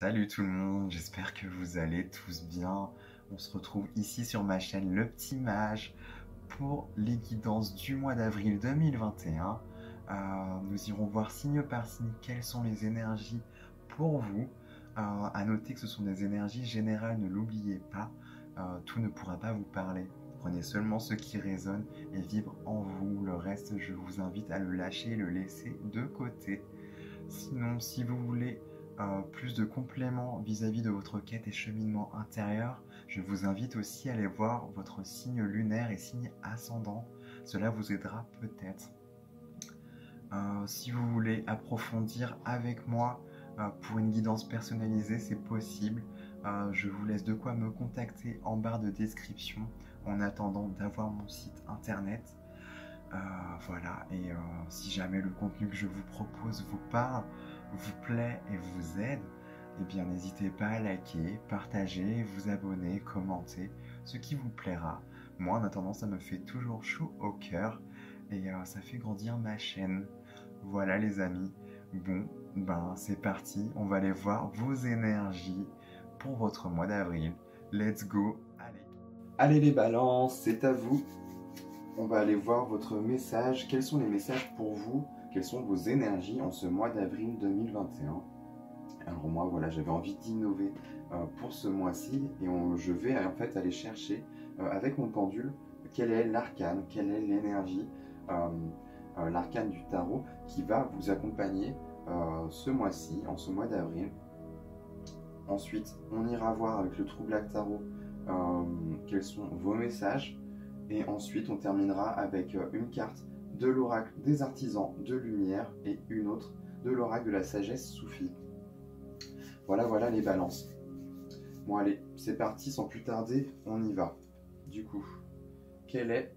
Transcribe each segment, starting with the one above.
Salut tout le monde, j'espère que vous allez tous bien. On se retrouve ici sur ma chaîne Le Petit Mage pour les guidances du mois d'avril 2021. Nous irons voir signe par signe quelles sont les énergies pour vous. À noter que ce sont des énergies générales, ne l'oubliez pas. Tout ne pourra pas vous parler. Prenez seulement ce qui résonne et vibre en vous. Le reste, je vous invite à le lâcher et le laisser de côté. Sinon, si vous voulez plus de compléments vis-à-vis de votre quête et cheminement intérieur, je vous invite aussi à aller voir votre signe lunaire et signe ascendant. Cela vous aidera peut-être. Si vous voulez approfondir avec moi pour une guidance personnalisée, c'est possible. Je vous laisse de quoi me contacter en barre de description en attendant d'avoir mon site internet. Voilà, et si jamais le contenu que je vous propose vous parle, vous plaît et vous aide, eh bien n'hésitez pas à liker, partager, vous abonner, commenter, ce qui vous plaira. Moi en attendant ça me fait toujours chaud au cœur et ça fait grandir ma chaîne. Voilà les amis, bon ben c'est parti, on va aller voir vos énergies pour votre mois d'avril. Let's go, allez. Allez les balances, c'est à vous. On va aller voir votre message. Quels sont les messages pour vous? Quelles sont vos énergies en ce mois d'avril 2021? Alors moi, voilà, j'avais envie d'innover pour ce mois-ci et je vais en fait aller chercher avec mon pendule quel est l'arcane, quelle est l'énergie, l'arcane du tarot qui va vous accompagner ce mois-ci, en ce mois d'avril. Ensuite, on ira voir avec le True Black Tarot quels sont vos messages. Et ensuite, on terminera avec une carte de l'oracle des artisans de lumière et une autre de l'oracle de la sagesse soufie. Voilà, voilà les balances. Bon, allez, c'est parti, sans plus tarder, on y va. Du coup, quel est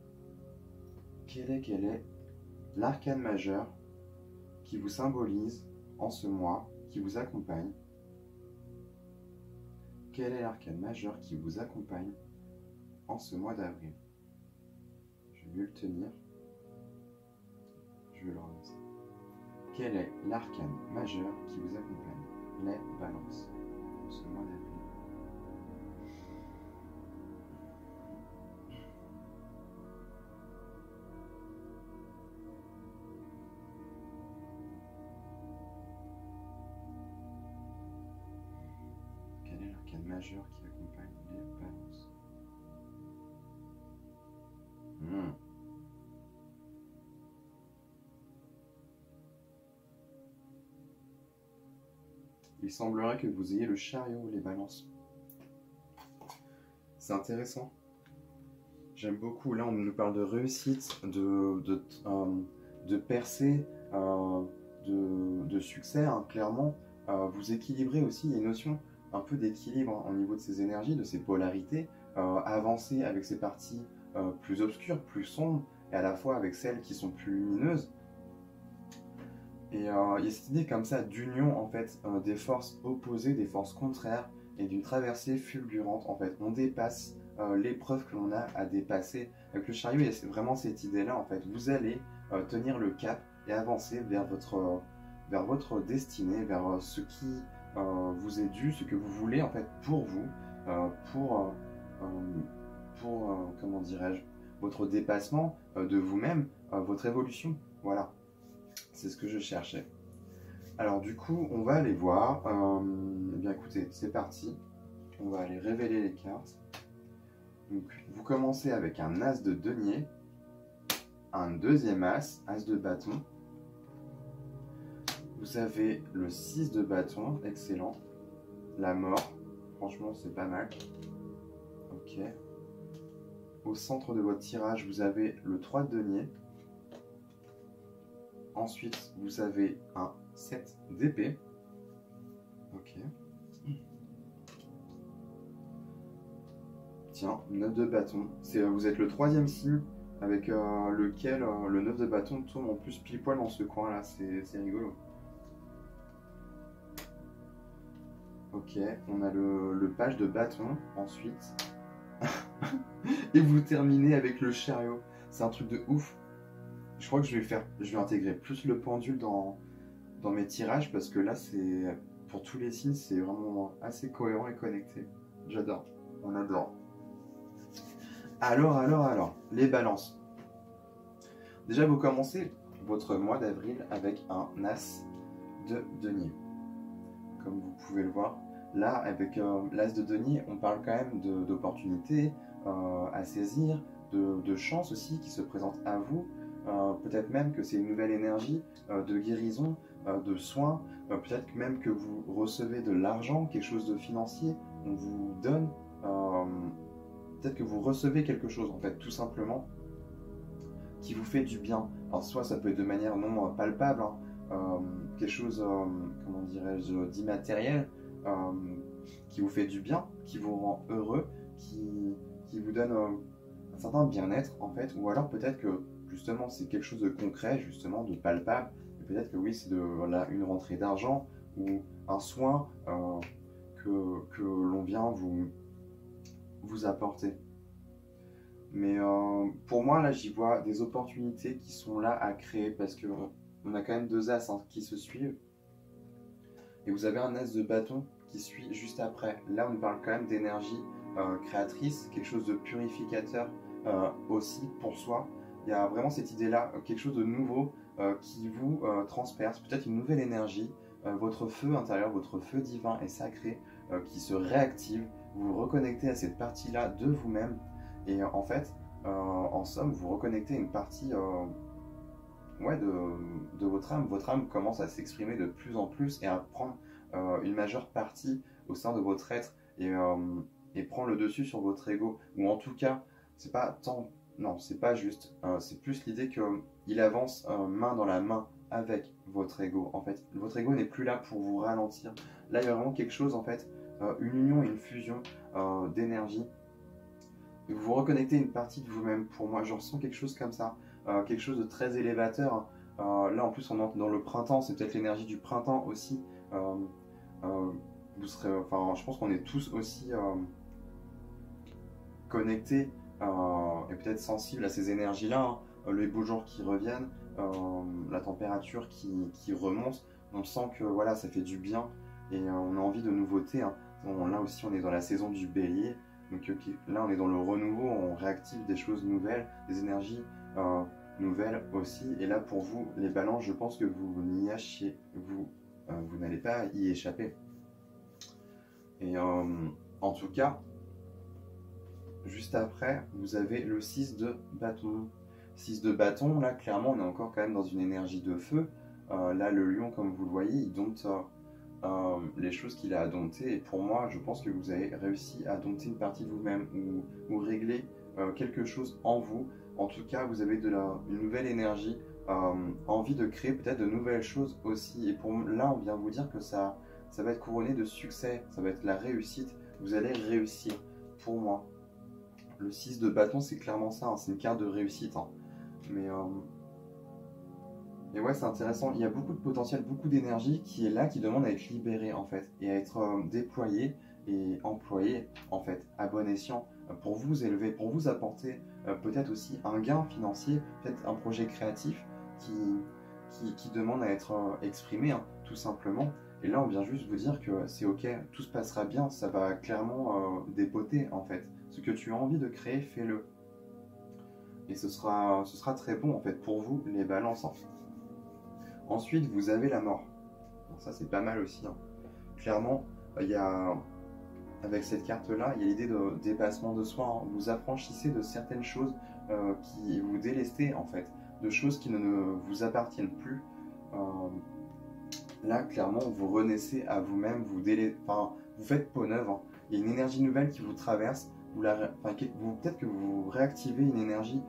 l'arcane majeur qui vous symbolise en ce mois, qui vous accompagne? Quel est l'arcane majeur qui vous accompagne en ce mois d'avril? Je vais le tenir. Je vais le relancer. Quel est l'arcane majeur qui vous accompagne? Les balances. Ce mois d'avril. Quel est l'arcane majeur qui accompagne les balances? Il semblerait que vous ayez le chariot, les balances. C'est intéressant. J'aime beaucoup. Là, on nous parle de réussite, de percée, de succès, hein, clairement. Vous équilibrez aussi, il y a une notion un peu d'équilibre au niveau de ces énergies, de ces polarités. Avancer avec ces parties plus obscures, plus sombres, et à la fois avec celles qui sont plus lumineuses. Et il y a cette idée comme ça d'union en fait des forces opposées, des forces contraires et d'une traversée fulgurante en fait. On dépasse l'épreuve que l'on a à dépasser. Avec le chariot, il y a vraiment cette idée-là en fait. Vous allez tenir le cap et avancer vers votre destinée, vers ce qui vous est dû, ce que vous voulez en fait pour vous, comment dirais-je, votre dépassement de vous-même, votre évolution. Voilà. C'est ce que je cherchais. Alors du coup, on va aller voir. Eh bien écoutez, c'est parti. On va aller révéler les cartes. Donc, vous commencez avec un as de denier, un deuxième as, as de bâton. Vous avez le 6 de bâton, excellent. La mort, franchement c'est pas mal. Ok. Au centre de votre tirage, vous avez le 3 de denier. Ensuite, vous avez un 7 d'épée. Ok. Tiens, 9 de bâton. Vous êtes le troisième signe avec lequel le 9 de bâton tourne en plus pile poil dans ce coin-là. C'est rigolo. Ok, on a le page de bâton ensuite. Et vous terminez avec le chariot. C'est un truc de ouf. Je crois que je vais intégrer plus le pendule dans mes tirages parce que là, pour tous les signes, c'est vraiment assez cohérent et connecté. J'adore, on adore. Alors, les balances. Déjà, vous commencez votre mois d'avril avec un as de denier. Comme vous pouvez le voir, là, avec l'as de denier, on parle quand même d'opportunités à saisir, de chance aussi qui se présentent à vous. Peut-être même que c'est une nouvelle énergie de guérison, de soins. Peut-être même que vous recevez de l'argent, quelque chose de financier, on vous donne. Peut-être que vous recevez quelque chose, en fait, tout simplement, qui vous fait du bien. Alors, soit ça peut être de manière non palpable, hein, quelque chose, comment dirais-je, d'immatériel, qui vous fait du bien, qui vous rend heureux, qui vous donne un certain bien-être, en fait. Ou alors peut-être que, justement, c'est quelque chose de concret, justement, de palpable. Et peut-être que oui, c'est voilà, une rentrée d'argent ou un soin que l'on vient vous apporter. Mais pour moi, là, j'y vois des opportunités qui sont là à créer parce que on a quand même deux as qui se suivent. Et vous avez un as de bâton qui suit juste après. Là, on parle quand même d'énergie créatrice, quelque chose de purificateur aussi pour soi. Il y a vraiment cette idée-là, quelque chose de nouveau qui vous transperce, peut-être une nouvelle énergie, votre feu intérieur, votre feu divin et sacré qui se réactive. Vous vous reconnectez à cette partie-là de vous-même. Et en fait, en somme, vous reconnectez une partie ouais, de votre âme. Votre âme commence à s'exprimer de plus en plus et à prendre une majeure partie au sein de votre être et prend le dessus sur votre ego. Ou en tout cas, c'est pas tant, non, c'est pas juste. C'est plus l'idée qu'il avance main dans la main avec votre ego. En fait, votre ego n'est plus là pour vous ralentir. Là, il y a vraiment quelque chose, en fait, une union, une fusion d'énergie. Vous vous reconnectez une partie de vous-même. Pour moi, je ressens quelque chose comme ça, quelque chose de très élévateur. Là, en plus, on entre dans le printemps, c'est peut-être l'énergie du printemps aussi. Vous serez, enfin, je pense qu'on est tous aussi connectés et peut-être sensibles à ces énergies-là. Les beaux jours qui reviennent, la température qui remonte. On sent que voilà, ça fait du bien et on a envie de nouveautés. Là aussi, on est dans la saison du bélier. Donc là, on est dans le renouveau, on réactive des choses nouvelles, des énergies nouvelles aussi. Et là, pour vous, les balances, je pense que vous n'allez pas y échapper. Et en tout cas, juste après, vous avez le 6 de bâton. 6 de bâton, là, clairement, on est encore quand même dans une énergie de feu. Là, le lion, comme vous le voyez, il dompte les choses qu'il a à dompter. Et pour moi, je pense que vous avez réussi à dompter une partie de vous-même ou régler quelque chose en vous. En tout cas, vous avez une nouvelle énergie, envie de créer peut-être de nouvelles choses aussi. Et là, on vient vous dire que ça va être couronné de succès, ça va être la réussite. Vous allez réussir, pour moi. Le 6 de bâton, c'est clairement ça, c'est une carte de réussite. Et ouais, c'est intéressant. Il y a beaucoup de potentiel, beaucoup d'énergie qui est là, qui demande à être libérée en fait, et à être déployée et employée en fait, à bon escient, pour vous élever, pour vous apporter peut-être aussi un gain financier, peut-être un projet créatif qui demande à être exprimé, tout simplement. Et là, on vient juste vous dire que c'est ok, tout se passera bien, ça va clairement dépoter en fait. Ce que tu as envie de créer, fais-le. Et ce sera très bon en fait pour vous, les balances. Ensuite, vous avez la mort. Donc ça, c'est pas mal aussi. Clairement, avec cette carte-là, il y a l'idée de dépassement de soi. Vous affranchissez de certaines choses qui vous délestez, en fait, de choses qui ne vous appartiennent plus. Là, clairement, vous renaissez à vous-même, vous faites peau neuve. Il y a une énergie nouvelle qui vous traverse. Peut-être que vous réactivez une énergie,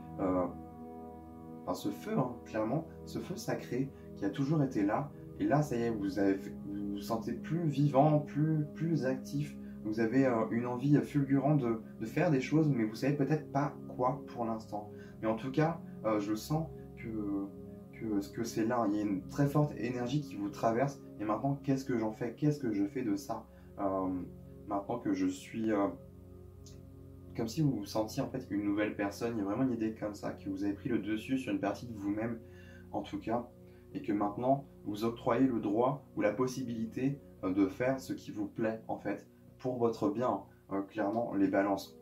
ce feu, clairement, ce feu sacré qui a toujours été là. Et là, ça y est, vous vous sentez plus vivant, plus actif. Vous avez une envie fulgurante de faire des choses, mais vous savez peut-être pas quoi pour l'instant. Mais en tout cas, je sens que c'est là. Il y a une très forte énergie qui vous traverse. Et maintenant, qu'est-ce que j'en fais? Qu'est-ce que je fais de ça? Maintenant que je suis... comme si vous vous sentiez en fait une nouvelle personne. Il y a vraiment une idée comme ça, que vous avez pris le dessus sur une partie de vous-même, en tout cas. Et que maintenant, vous octroyez le droit ou la possibilité de faire ce qui vous plaît en fait, pour votre bien, clairement les balances.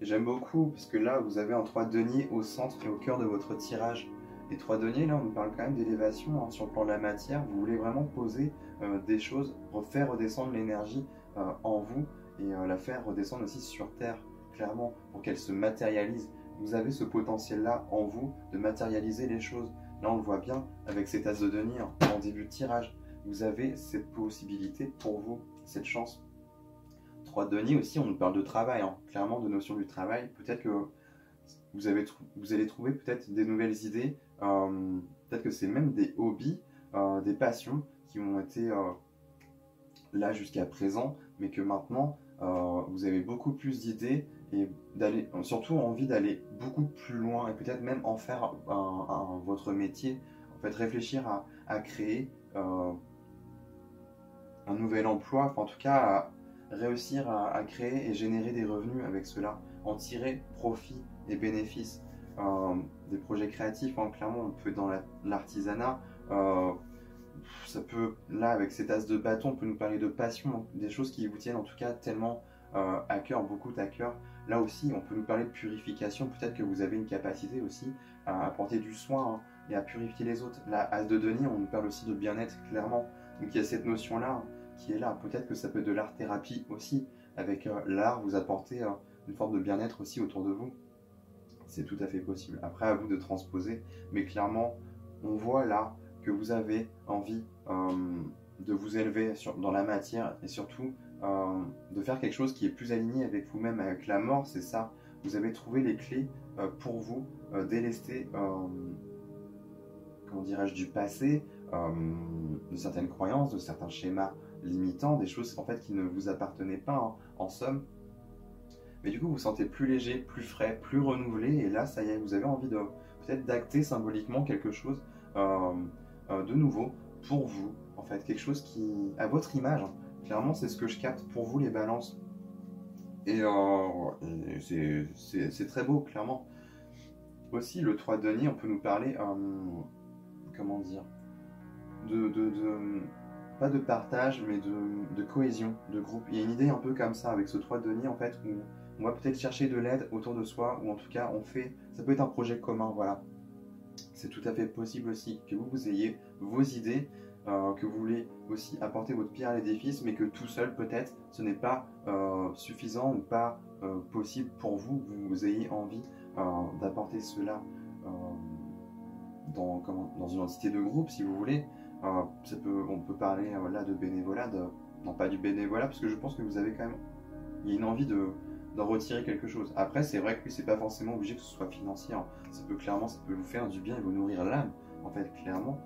Et j'aime beaucoup parce que là vous avez un 3 de denier au centre et au cœur de votre tirage. Et 3 deniers, là on nous parle quand même d'élévation hein, sur le plan de la matière. Vous voulez vraiment poser des choses, faire redescendre l'énergie en vous et la faire redescendre aussi sur Terre, clairement, pour qu'elle se matérialise. Vous avez ce potentiel-là en vous de matérialiser les choses. Là on le voit bien avec cet as de denier hein, en début de tirage. Vous avez cette possibilité pour vous, cette chance. 3 de denier aussi, on nous parle de travail, hein, clairement de notion du travail. Peut-être que vous allez trouver peut-être des nouvelles idées, peut-être que c'est même des hobbies, des passions qui ont été là jusqu'à présent, mais que maintenant vous avez beaucoup plus d'idées et surtout envie d'aller beaucoup plus loin et peut-être même en faire votre métier. En fait, réfléchir à créer un nouvel emploi, enfin, en tout cas à réussir à créer et générer des revenus avec cela, en tirer profit et bénéfices. Des projets créatifs, hein, clairement on peut dans l'artisanat, ça peut, là avec cet as de bâton, on peut nous parler de passion, hein, des choses qui vous tiennent en tout cas tellement à cœur, beaucoup à cœur. Là aussi on peut nous parler de purification, peut-être que vous avez une capacité aussi à apporter du soin hein, et à purifier les autres. Là, as de denier, on nous parle aussi de bien-être, clairement. Donc il y a cette notion là qui est là. Peut-être que ça peut être de l'art-thérapie aussi. Avec l'art, vous apportez une forme de bien-être aussi autour de vous. C'est tout à fait possible. Après, à vous de transposer. Mais clairement, on voit là que vous avez envie de vous élever dans la matière et surtout de faire quelque chose qui est plus aligné avec vous-même, avec la mort, c'est ça. Vous avez trouvé les clés pour vous délester, comment dirais-je, du passé, de certaines croyances, de certains schémas limitants, des choses en fait qui ne vous appartenaient pas hein, en somme. Mais du coup, vous vous sentez plus léger, plus frais, plus renouvelé, et là, ça y est, vous avez envie de peut-être d'acter symboliquement quelque chose de nouveau pour vous, en fait, quelque chose qui, à votre image, hein. Clairement, c'est ce que je capte pour vous, les balances. Et c'est très beau, clairement. Aussi, le 3 de denier, on peut nous parler, comment dire, pas de partage, mais de cohésion, de groupe. Il y a une idée un peu comme ça avec ce 3 de denier, en fait, où on va peut-être chercher de l'aide autour de soi, ou en tout cas, ça peut être un projet commun, voilà. C'est tout à fait possible aussi que vous ayez vos idées, que vous voulez aussi apporter votre pierre à l'édifice, mais que tout seul, peut-être, ce n'est pas suffisant ou pas possible pour vous, que vous ayez envie d'apporter cela dans une entité de groupe, si vous voulez. On peut parler là de bénévolat, non pas du bénévolat, parce que je pense que vous avez quand même, il y a une envie d'en retirer quelque chose. Après, c'est vrai que c'est pas forcément obligé que ce soit financier, hein. Ça peut vous faire du bien et vous nourrir l'âme, en fait, clairement,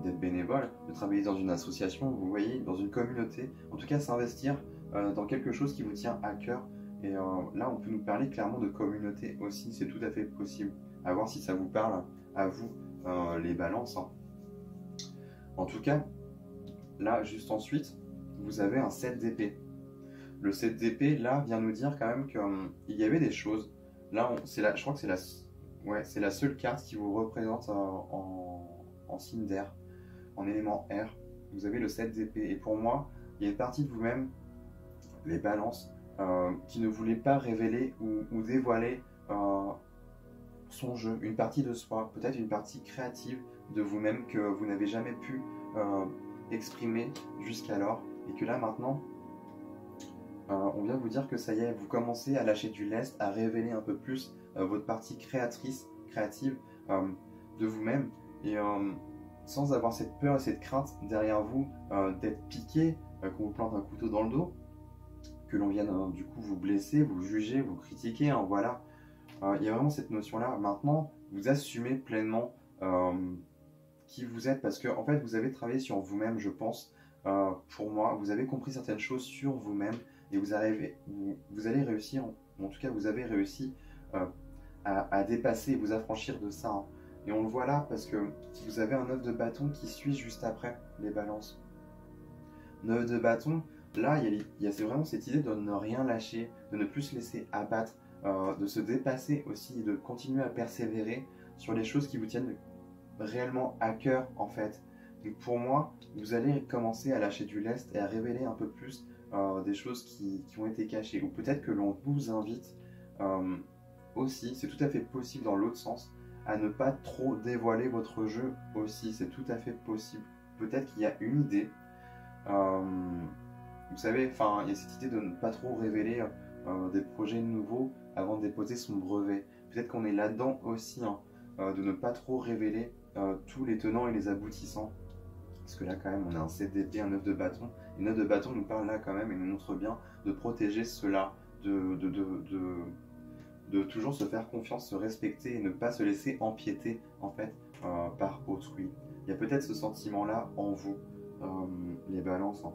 d'être bénévole, de travailler dans une association, vous voyez, dans une communauté, en tout cas s'investir dans quelque chose qui vous tient à cœur. Et là, on peut nous parler clairement de communauté aussi, c'est tout à fait possible. À voir si ça vous parle, à vous, les balances, hein. En tout cas, là, juste ensuite, vous avez un 7 d'épée. Le 7 d'épée, là, vient nous dire quand même qu'il y avait des choses. Là, je crois que c'est la seule carte qui vous représente en signe d'air, en élément air. Vous avez le 7 d'épée. Et pour moi, il y a une partie de vous-même, les balances, qui ne voulait pas révéler ou dévoiler son jeu, une partie de soi, peut-être une partie créative de vous-même que vous n'avez jamais pu exprimer jusqu'alors, et que là maintenant on vient vous dire que ça y est, vous commencez à lâcher du lest, à révéler un peu plus votre partie créative de vous-même, et sans avoir cette peur et cette crainte derrière vous d'être piqué, qu'on vous plante un couteau dans le dos, que l'on vienne du coup vous blesser, vous juger, vous critiquer, hein, voilà. Il y a vraiment cette notion-là. Maintenant, vous assumez pleinement qui vous êtes, parce que en fait, vous avez travaillé sur vous-même, je pense. Pour moi, vous avez compris certaines choses sur vous-même et vous allez réussir, en tout cas, vous avez réussi à dépasser, vous affranchir de ça, hein. Et on le voit là parce que vous avez un 9 de bâton qui suit juste après les balances. 9 de bâton, là, c'est vraiment cette idée de ne rien lâcher, de ne plus se laisser abattre, de se dépasser aussi, de continuer à persévérer sur les choses qui vous tiennent réellement à cœur, en fait. Donc pour moi, vous allez commencer à lâcher du lest et à révéler un peu plus des choses qui ont été cachées. Ou peut-être que l'on vous invite aussi, c'est tout à fait possible dans l'autre sens, à ne pas trop dévoiler votre jeu aussi, c'est tout à fait possible. Peut-être qu'il y a une idée, vous savez, enfin, il y a cette idée de ne pas trop révéler des projets nouveaux avant de déposer son brevet. Peut-être qu'on est là-dedans aussi, hein, de ne pas trop révéler tous les tenants et les aboutissants. Parce que là, quand même, on a un 7 d'épée, un 9 de bâton. Et 9 de bâton nous parle là, quand même, et nous montre bien de protéger cela, de toujours se faire confiance, se respecter et ne pas se laisser empiéter, en fait, par autrui. Il y a peut-être ce sentiment-là en vous, les balances, hein,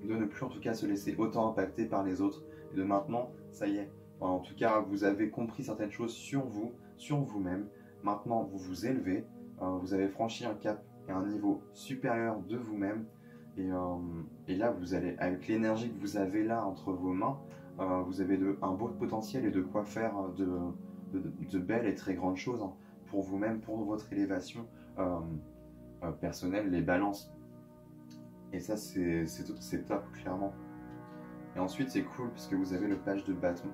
de ne plus, en tout cas, se laisser autant impacter par les autres. Et de maintenant, ça y est. Enfin, en tout cas, vous avez compris certaines choses sur vous, sur vous-même. Maintenant, vous vous élevez, vous avez franchi un cap et un niveau supérieur de vous-même. Et là, vous allez, avec l'énergie que vous avez là entre vos mains, vous avez un beau potentiel et de quoi faire de belles et très grandes choses, hein, pour vous-même, pour votre élévation personnelle, les balances. Et ça, c'est top, clairement. Et ensuite, c'est cool parce que vous avez le page de bâton.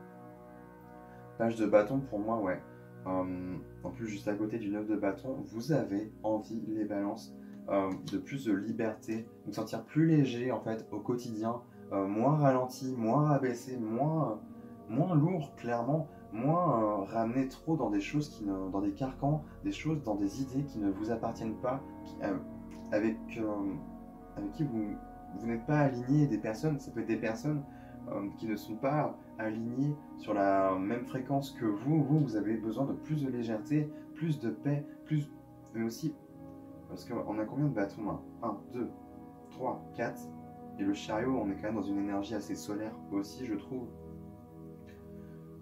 Page de bâton, pour moi, ouais. En plus, juste à côté du 9 de bâton, vous avez envie, les balances, de plus de liberté, de vous sentir plus léger, en fait, au quotidien, moins ralenti, moins rabaissé, moins lourd, clairement, moins ramené trop dans des choses, dans des carcans, des choses, dans des idées qui ne vous appartiennent pas, avec qui vous n'êtes pas aligné, des personnes, ça peut être des personnes qui ne sont pas alignés sur la même fréquence que vous avez besoin de plus de légèreté, plus de paix, mais aussi, parce qu'on a combien de bâtons là? 1, 2, 3, 4, et le chariot, on est quand même dans une énergie assez solaire aussi, je trouve.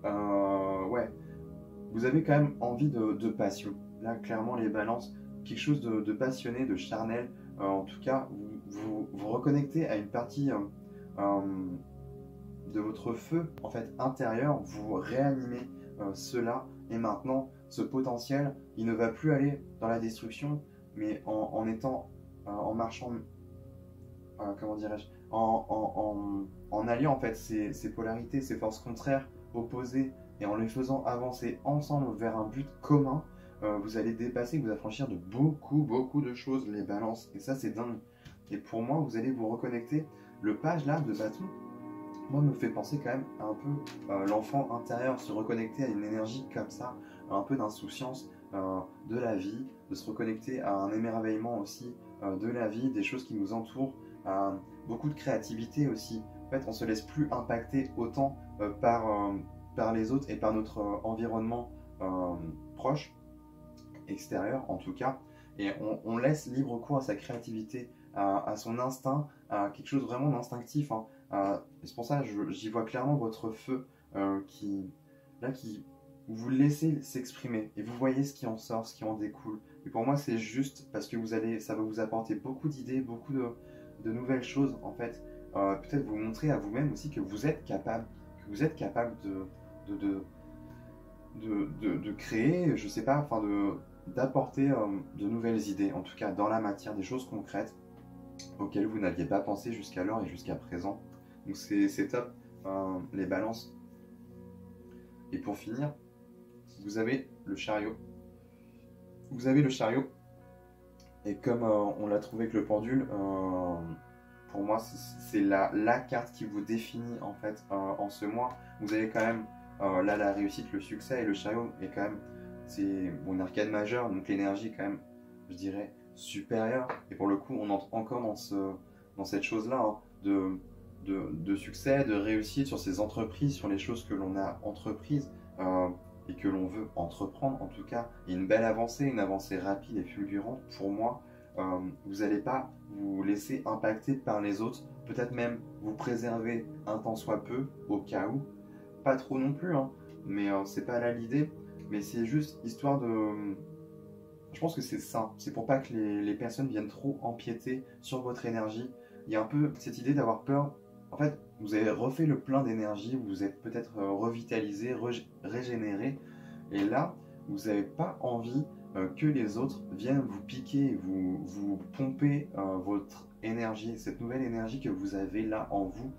Ouais, vous avez quand même envie de passion. Là, clairement, les balances, quelque chose de passionné, de charnel, en tout cas, vous reconnectez à une partie de votre feu, en fait, intérieur, vous réanimez cela, et maintenant, ce potentiel, il ne va plus aller dans la destruction, mais en marchant, comment dirais-je, en alliant, en fait, ces polarités, ces forces contraires, opposées, et en les faisant avancer ensemble vers un but commun, vous allez dépasser, vous affranchir de beaucoup de choses, les balances, et ça, c'est dingue. Et pour moi, vous allez vous reconnecter. Le page là de bâton, moi, me fait penser quand même à un peu l'enfant intérieur, se reconnecter à une énergie comme ça, un peu d'insouciance de la vie, de se reconnecter à un émerveillement aussi de la vie, des choses qui nous entourent, beaucoup de créativité aussi. En fait, on se laisse plus impacter autant par les autres et par notre environnement proche, extérieur en tout cas, et on laisse libre cours à sa créativité, à son instinct, à quelque chose vraiment d'instinctif, hein. C'est pour ça que j'y vois clairement votre feu qui vous le laissez s'exprimer et vous voyez ce qui en sort, ce qui en découle. Et pour moi, c'est juste parce que ça va vous apporter beaucoup d'idées, beaucoup de nouvelles choses en fait. Peut-être vous montrer à vous-même aussi que vous êtes capable, de créer, je sais pas, enfin d'apporter de nouvelles idées, en tout cas dans la matière, des choses concrètes auxquelles vous n'aviez pas pensé jusqu'alors et jusqu'à présent. Donc c'est top, les balances. Et pour finir, vous avez le chariot. Vous avez le chariot, et comme on l'a trouvé avec le pendule, pour moi c'est la carte qui vous définit en fait en ce mois. Vous avez quand même là la réussite, le succès, et le chariot est quand même, c'est une arcane majeure, donc l'énergie est quand même, je dirais, supérieure. Et pour le coup, on entre encore dans cette chose-là, hein, de succès, de réussite sur ces entreprises, sur les choses que l'on a entreprises et que l'on veut entreprendre. En tout cas, il y a une belle avancée, une avancée rapide et fulgurante. Pour moi, vous n'allez pas vous laisser impacter par les autres, peut-être même vous préserver un tant soit peu, au cas où, pas trop non plus, hein, mais c'est pas là l'idée, mais c'est juste histoire de... Je pense que c'est ça, c'est pour pas que les personnes viennent trop empiéter sur votre énergie. Il y a un peu cette idée d'avoir peur. En fait, vous avez refait le plein d'énergie, vous êtes peut-être revitalisé, régénéré, et là, vous n'avez pas envie que les autres viennent vous piquer, vous pomper votre énergie, cette nouvelle énergie que vous avez là en vous,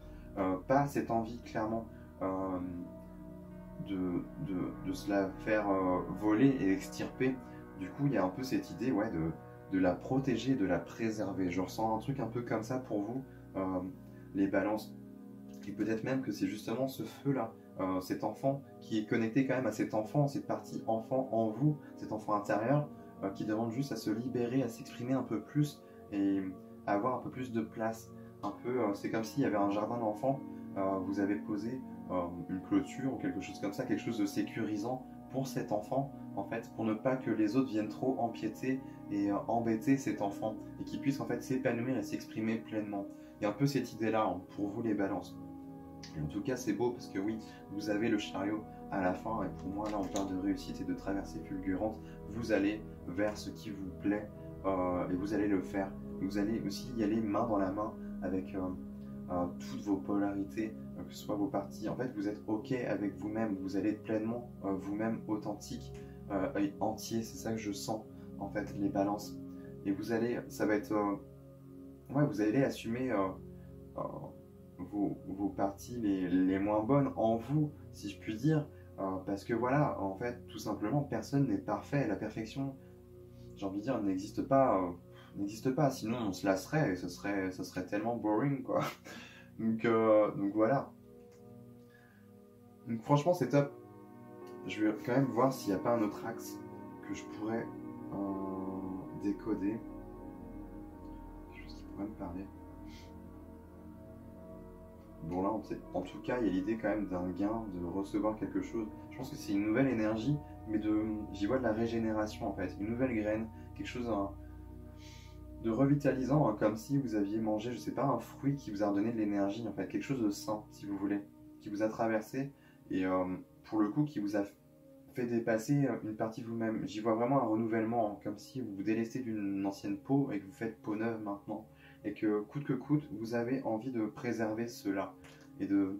pas cette envie clairement euh, de se la faire voler et extirper. Du coup, il y a un peu cette idée ouais, de la protéger, de la préserver. Je ressens un truc un peu comme ça pour vous, les balances. Et peut-être même que c'est justement ce feu-là, cet enfant qui est connecté quand même à cet enfant, cette partie enfant en vous, cet enfant intérieur, qui demande juste à se libérer, à s'exprimer un peu plus et à avoir un peu plus de place. Un peu, c'est comme s'il y avait un jardin d'enfants, vous avez posé une clôture ou quelque chose comme ça, quelque chose de sécurisant pour cet enfant, en fait, pour ne pas que les autres viennent trop empiéter et embêter cet enfant, et qu'il puisse en fait s'épanouir et s'exprimer pleinement. Il y a un peu cette idée-là hein, pour vous les balances. Et en tout cas, c'est beau parce que oui, vous avez le chariot à la fin, et pour moi, là, on parle de réussite et de traversée fulgurante. Vous allez vers ce qui vous plaît et vous allez le faire. Vous allez aussi y aller main dans la main avec toutes vos polarités, que ce soit vos parties. En fait, vous êtes OK avec vous-même, vous allez être pleinement vous-même authentique et entier. C'est ça que je sens, en fait, les balances. Et vous allez, ça va être, ouais, vous allez assumer. Euh, vos parties les moins bonnes en vous, si je puis dire, parce que voilà, en fait, tout simplement, personne n'est parfait. La perfection, j'ai envie de dire, n'existe pas. Sinon, on se lasserait et ce serait tellement boring, quoi. Donc voilà. Donc franchement, c'est top. Je vais quand même voir s'il n'y a pas un autre axe que je pourrais décoder. Quelque chose qui pourrait me parler. Bon là, en tout cas, il y a l'idée quand même d'un gain, de recevoir quelque chose. Je pense que c'est une nouvelle énergie, mais j'y vois de la régénération en fait. Une nouvelle graine, quelque chose de revitalisant, hein, comme si vous aviez mangé, je sais pas, un fruit qui vous a redonné de l'énergie en fait. Quelque chose de sain, si vous voulez, qui vous a traversé et pour le coup, qui vous a fait dépasser une partie de vous-même. J'y vois vraiment un renouvellement, hein, comme si vous vous délestez d'une ancienne peau et que vous faites peau neuve maintenant. Et que coûte, vous avez envie de préserver cela et de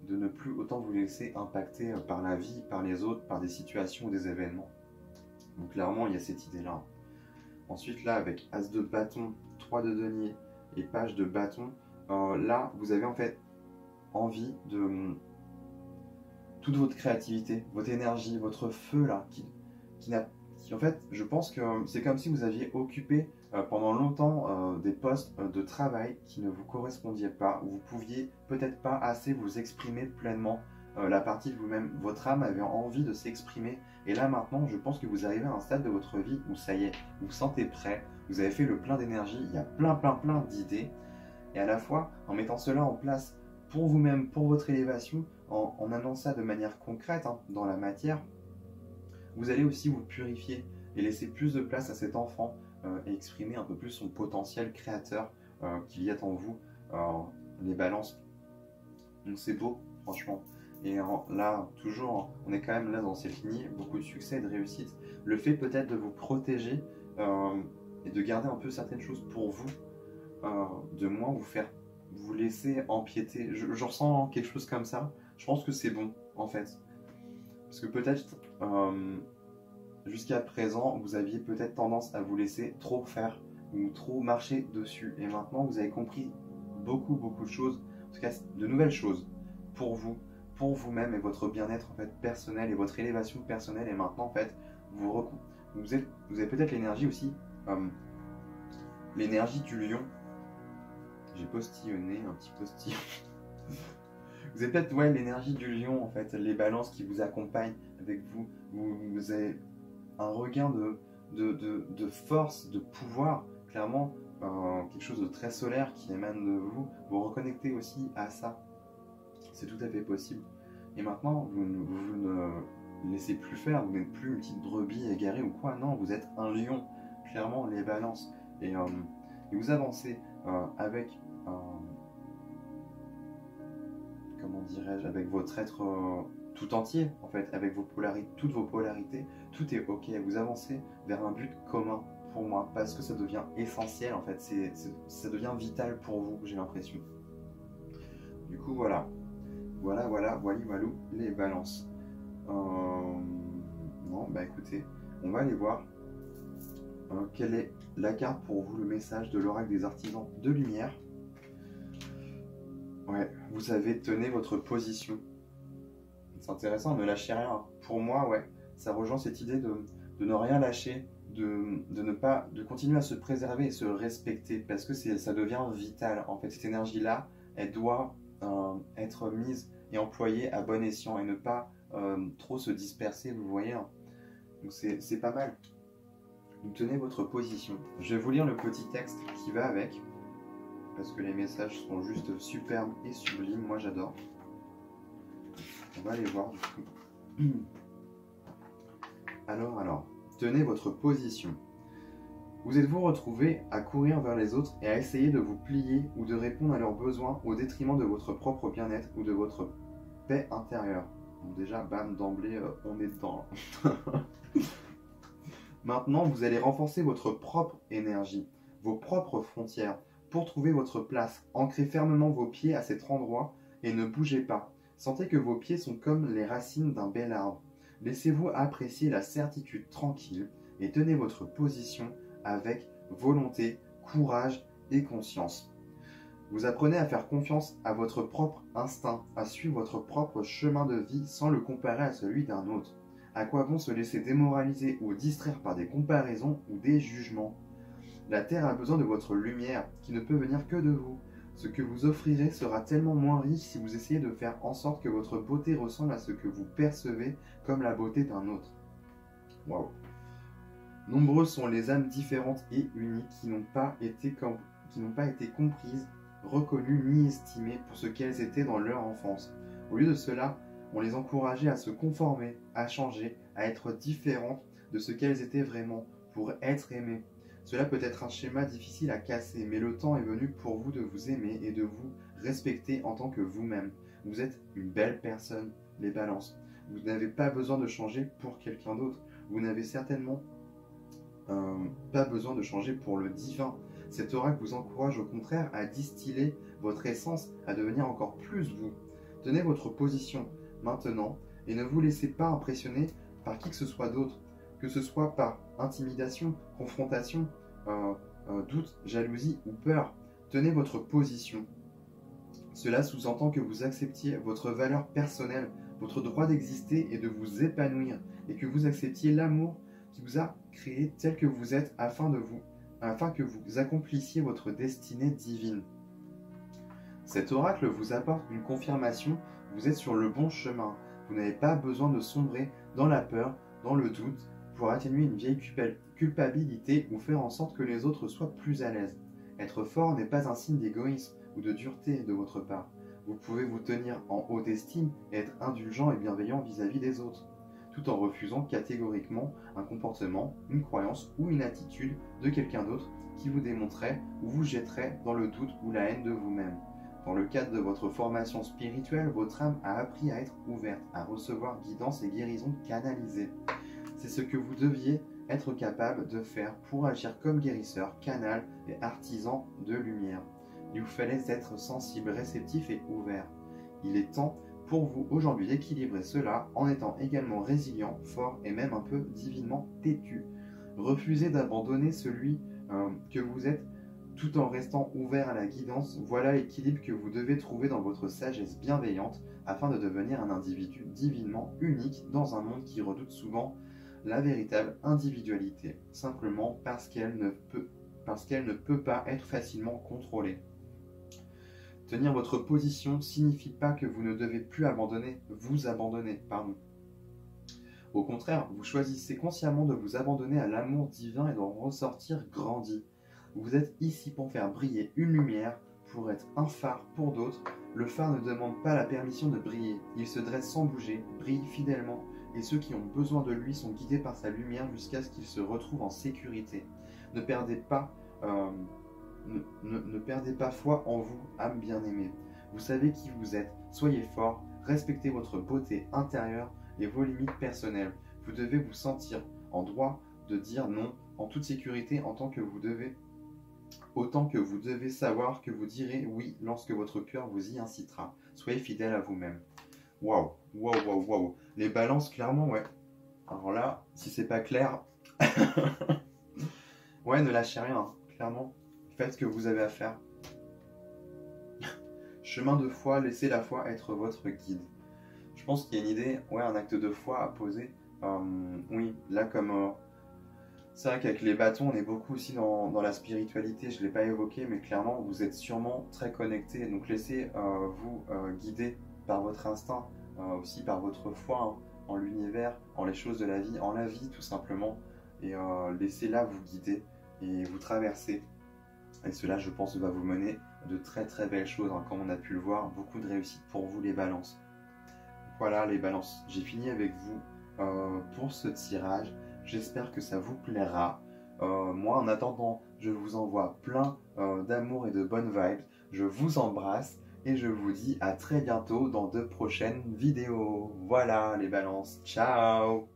ne plus autant vous laisser impacter par la vie, par les autres, par des situations ou des événements. Donc clairement, il y a cette idée-là. Ensuite, là, avec As de bâton, 3 de denier et page de bâton, là, vous avez en fait envie de toute votre créativité, votre énergie, votre feu, là, qui en fait, je pense que c'est comme si vous aviez occupé pendant longtemps des postes de travail qui ne vous correspondiez pas, où vous pouviez peut-être pas assez vous exprimer pleinement la partie de vous-même. Votre âme avait envie de s'exprimer. Et là maintenant, je pense que vous arrivez à un stade de votre vie où ça y est, vous vous sentez prêt, vous avez fait le plein d'énergie, il y a plein d'idées. Et à la fois, en mettant cela en place pour vous-même, pour votre élévation, en amenant ça de manière concrète hein, dans la matière, vous allez aussi vous purifier et laisser plus de place à cet enfant et exprimer un peu plus son potentiel créateur qu'il y a en vous, les balances. Donc c'est beau, franchement. Et là, toujours, on est quand même là dans C'est fini, beaucoup de succès et de réussite. Le fait peut-être de vous protéger et de garder un peu certaines choses pour vous, de moins vous laisser empiéter. Je ressens quelque chose comme ça. Je pense que c'est bon, en fait. Parce que peut-être, jusqu'à présent, vous aviez peut-être tendance à vous laisser trop faire ou trop marcher dessus. Et maintenant, vous avez compris beaucoup de choses, en tout cas de nouvelles choses pour vous, pour vous-même et votre bien-être en fait personnel et votre élévation personnelle. Et maintenant, en fait, vous avez peut-être l'énergie aussi, l'énergie du lion. J'ai postillonné un petit postillon. Vous avez peut-être ouais, l'énergie du lion, en fait, les balances qui vous accompagnent avec vous. Vous avez un regain de force, de pouvoir, clairement, quelque chose de très solaire qui émane de vous. Vous reconnectez aussi à ça. C'est tout à fait possible. Et maintenant, vous ne laissez plus faire, vous n'êtes plus une petite brebis égarée ou quoi. Non, vous êtes un lion, clairement, les balances. Et vous avancez avec... comment dirais-je, avec votre être tout entier, en fait, avec toutes vos polarités, tout est ok. Vous avancez vers un but commun pour moi, parce que ça devient essentiel, en fait, ça devient vital pour vous, j'ai l'impression. Du coup, voilà, voilou, les balances. Non, bah écoutez, on va aller voir Quelle est la carte pour vous, le message de l'oracle des artisans de lumière? Ouais, vous savez, tenez votre position. C'est intéressant, ne lâchez rien. Pour moi, ouais, ça rejoint cette idée de ne rien lâcher, de continuer à se préserver et se respecter, parce que ça devient vital. En fait, cette énergie-là, elle doit être mise et employée à bon escient et ne pas trop se disperser, vous voyez, hein. Donc c'est pas mal. Donc, tenez votre position. Je vais vous lire le petit texte qui va avec, parce que les messages sont juste superbes et sublimes. Moi, j'adore. On va les voir du coup. Alors, tenez votre position. Vous êtes-vous retrouvé à courir vers les autres et à essayer de vous plier ou de répondre à leurs besoins au détriment de votre propre bien-être ou de votre paix intérieure? Donc déjà, bam, d'emblée, on est dedans. Maintenant, vous allez renforcer votre propre énergie, vos propres frontières, pour trouver votre place. Ancrez fermement vos pieds à cet endroit et ne bougez pas. Sentez que vos pieds sont comme les racines d'un bel arbre. Laissez-vous apprécier la certitude tranquille et tenez votre position avec volonté, courage et conscience. Vous apprenez à faire confiance à votre propre instinct, à suivre votre propre chemin de vie sans le comparer à celui d'un autre. À quoi bon se laisser démoraliser ou distraire par des comparaisons ou des jugements? La Terre a besoin de votre lumière, qui ne peut venir que de vous. Ce que vous offrirez sera tellement moins riche si vous essayez de faire en sorte que votre beauté ressemble à ce que vous percevez comme la beauté d'un autre. Waouh! Nombreuses sont les âmes différentes et uniques qui n'ont pas été comprises, reconnues ni estimées pour ce qu'elles étaient dans leur enfance. Au lieu de cela, on les encourageait à se conformer, à changer, à être différentes de ce qu'elles étaient vraiment, pour être aimées. Cela peut être un schéma difficile à casser, mais le temps est venu pour vous de vous aimer et de vous respecter en tant que vous-même. Vous êtes une belle personne, les balances. Vous n'avez pas besoin de changer pour quelqu'un d'autre. Vous n'avez certainement pas besoin de changer pour le divin. Cet oracle vous encourage au contraire à distiller votre essence, à devenir encore plus vous. Tenez votre position maintenant et ne vous laissez pas impressionner par qui que ce soit d'autre, que ce soit par intimidation, confrontation, doute, jalousie ou peur. Tenez votre position. Cela sous-entend que vous acceptiez votre valeur personnelle, votre droit d'exister et de vous épanouir, et que vous acceptiez l'amour qui vous a créé tel que vous êtes afin que vous accomplissiez votre destinée divine. Cet oracle vous apporte une confirmation, vous êtes sur le bon chemin. Vous n'avez pas besoin de sombrer dans la peur, dans le doute, pour atténuer une vieille culpabilité ou faire en sorte que les autres soient plus à l'aise. Être fort n'est pas un signe d'égoïsme ou de dureté de votre part. Vous pouvez vous tenir en haute estime et être indulgent et bienveillant vis-à-vis des autres, tout en refusant catégoriquement un comportement, une croyance ou une attitude de quelqu'un d'autre qui vous démontrerait ou vous jetterait dans le doute ou la haine de vous-même. Dans le cadre de votre formation spirituelle, votre âme a appris à être ouverte, à recevoir guidance et guérison canalisée. C'est ce que vous deviez être capable de faire pour agir comme guérisseur, canal et artisan de lumière. Il vous fallait être sensible, réceptif et ouvert. Il est temps pour vous aujourd'hui d'équilibrer cela en étant également résilient, fort et même un peu divinement têtu. Refusez d'abandonner celui que vous êtes tout en restant ouvert à la guidance. Voilà l'équilibre que vous devez trouver dans votre sagesse bienveillante afin de devenir un individu divinement unique dans un monde qui redoute souvent la véritable individualité, simplement parce qu'elle ne peut pas être facilement contrôlée. Tenir votre position signifie pas que vous ne devez plus vous abandonner. Au contraire, vous choisissez consciemment de vous abandonner à l'amour divin et d'en ressortir grandi. Vous êtes ici pour faire briller une lumière, pour être un phare pour d'autres. Le phare ne demande pas la permission de briller, il se dresse sans bouger, brille fidèlement, et ceux qui ont besoin de lui sont guidés par sa lumière jusqu'à ce qu'ils se retrouvent en sécurité. Ne perdez pas foi en vous, âme bien-aimée. Vous savez qui vous êtes, soyez fort, respectez votre beauté intérieure et vos limites personnelles. Vous devez vous sentir en droit de dire non en toute sécurité autant que vous devez savoir que vous direz oui lorsque votre cœur vous y incitera. Soyez fidèle à vous-même. Waouh, waouh, waouh, waouh. Les balances, clairement, ouais. Alors là, si c'est pas clair... Ouais, ne lâchez rien, hein, clairement. Faites ce que vous avez à faire. Chemin de foi, laissez la foi être votre guide. Je pense qu'il y a une idée, ouais, un acte de foi à poser. Oui, là comme... c'est vrai qu'avec les bâtons, on est beaucoup aussi dans la spiritualité, je ne l'ai pas évoqué, mais clairement, vous êtes sûrement très connecté. Donc laissez vous guider par votre instinct, aussi par votre foi, hein, en l'univers, en les choses de la vie, en la vie tout simplement. Et laissez-la vous guider et vous traverser. Et cela, je pense, va vous mener de très très belles choses, hein, comme on a pu le voir. Beaucoup de réussite pour vous les balances. Voilà les balances, j'ai fini avec vous pour ce tirage. J'espère que ça vous plaira. Moi, en attendant, je vous envoie plein d'amour et de bonnes vibes. Je vous embrasse et je vous dis à très bientôt dans de prochaines vidéos. Voilà les balances, ciao!